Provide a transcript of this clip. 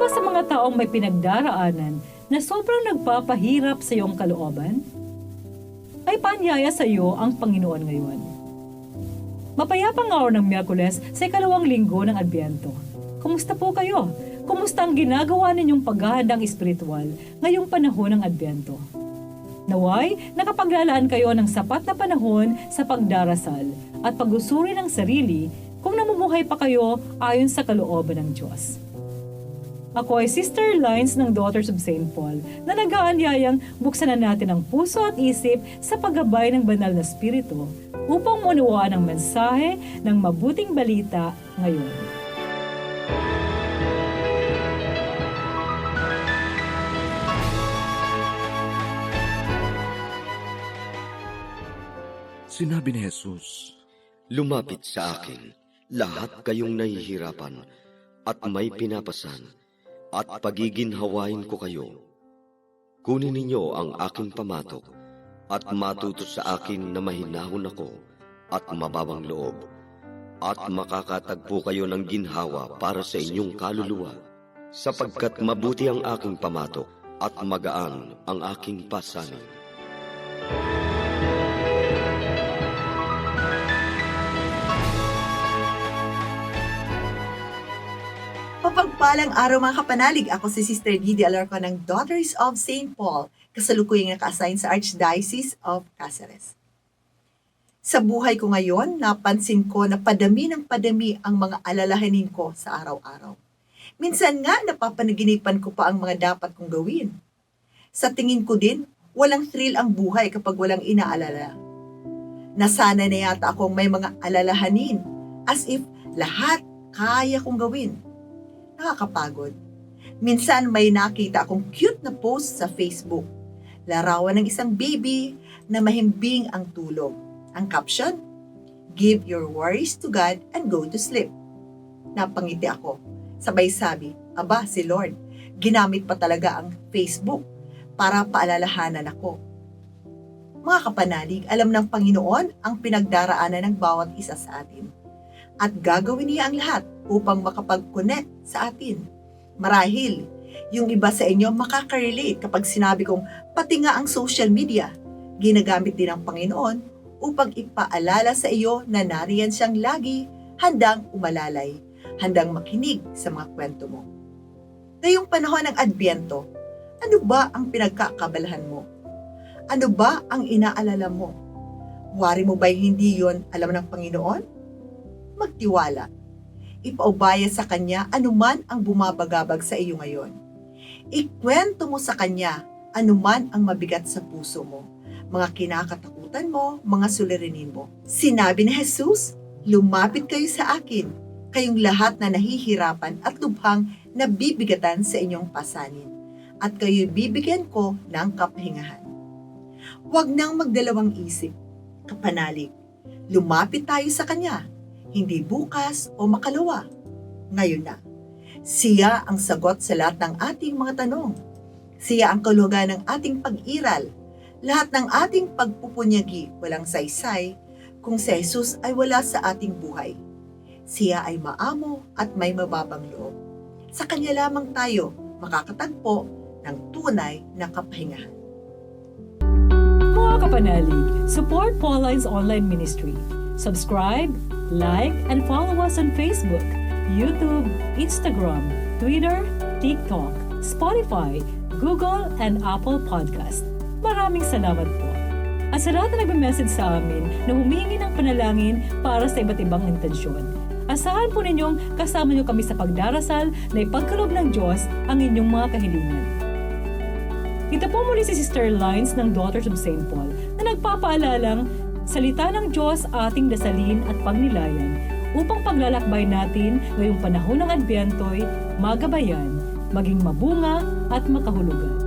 ba sa mga taong may pinagdaraanan na sobrang nagpapahirap sa iyong kalooban? Ay paanyaya sa iyo ang Panginoon ngayon. Mapayapang araw ng Miyerkules sa ikalawang linggo ng Adbyento. Kumusta po kayo? Kumusta ang ginagawa ninyong paghahandang espiritual ngayong panahon ng Adbyento? Naway, nakapaglalaan kayo ng sapat na panahon sa pagdarasal at pag-usuri ng sarili kung namumuhay pa kayo ayon sa kalooban ng Diyos. Ako ay Sister Lines ng Daughters of St. Paul na nag-aanyayang buksan na natin ang puso at isip sa paggabay ng banal na spirito upang maunawaan ang mensahe ng mabuting balita ngayon. Sinabi ni Jesus, Lumapit sa akin, lahat kayong nahihirapan at may pinapasan, at pagiginhawain ko kayo. Kunin ninyo ang aking pamatok at matuto sa akin na mahinahon ako at mababang loob, at makakatagpo kayo ng ginhawa para sa inyong kaluluwa, sapagkat mabuti ang aking pamatok at magaan ang aking pasanin. Mapagpalang araw mga kapanalig, ako si Sister Didi Alarcon ng Daughters of St. Paul, kasalukuyang naka-assign sa Archdiocese of Cáceres. Sa buhay ko ngayon, napansin ko na padami ng padami ang mga alalahanin ko sa araw-araw. Minsan nga, napapanaginipan ko pa ang mga dapat kong gawin. Sa tingin ko din, walang thrill ang buhay kapag walang inaalala. Nasanay na yata akong may mga alalahanin, as if lahat kaya kong gawin. Nakakapagod. Minsan may nakita akong cute na post sa Facebook. Larawan ng isang baby na mahimbing ang tulog. Ang caption, "Give your worries to God and go to sleep." Napangiti ako. Sabay sabi, aba si Lord, ginamit pa talaga ang Facebook para paalalahanan ako. Mga kapanalig, alam ng Panginoon ang pinagdaraanan ng bawat isa sa atin. At gagawin niya ang lahat upang makapag-connect sa atin. Marahil, yung iba sa inyo makaka-relate kapag sinabi kong pati nga ang social media, ginagamit din ng Panginoon upang ipaalala sa iyo na nariyan siyang lagi, handang umalalay, handang makinig sa mga kwento mo. Ngayong panahon ng Adbyento, ano ba ang pinagkakabalahan mo? Ano ba ang inaalala mo? Wari mo ba'y hindi yon alam ng Panginoon? Magtiwala. Ipaubaya sa Kanya anuman ang bumabagabag sa iyo ngayon. Ikwento mo sa Kanya anuman ang mabigat sa puso mo, mga kinakatakutan mo, mga suliranin mo. Sinabi ni Jesus, lumapit kayo sa akin, kayong lahat na nahihirapan at lubhang nabibigatan sa inyong pasanin, at kayo'y bibigyan ko ng kapahingahan. Huwag nang magdalawang isip, kapanalig. Lumapit tayo sa Kanya, hindi bukas o makalawa. Ngayon na. Siya ang sagot sa lahat ng ating mga tanong. Siya ang kahulugan ng ating pag-iral. Lahat ng ating pagpupunyagi walang saysay kung si Jesus ay wala sa ating buhay. Siya ay maamo at may mababang loob. Sa Kanya lamang tayo makakatagpo ng tunay na kapahingahan. Mga kapanalig, support Pauline's online ministry. Subscribe, like, and follow us on Facebook, YouTube, Instagram, Twitter, TikTok, Spotify, Google, and Apple Podcast. Maraming salamat po. At sa lahat na nagme-message sa amin na humingi ng panalangin para sa iba't ibang intensyon. Asahan po ninyong kasama niyo kami sa pagdarasal na ipagkaloob ng Diyos ang inyong mga kahilingan. Ito po muli si Sister Lines ng Daughters of St. Paul na nagpapaalalang salita ng Diyos ating dasalin at pagnilayan upang paglalakbay natin ngayong panahon ng Adbyento'y magabayan, maging mabunga at makahulugan.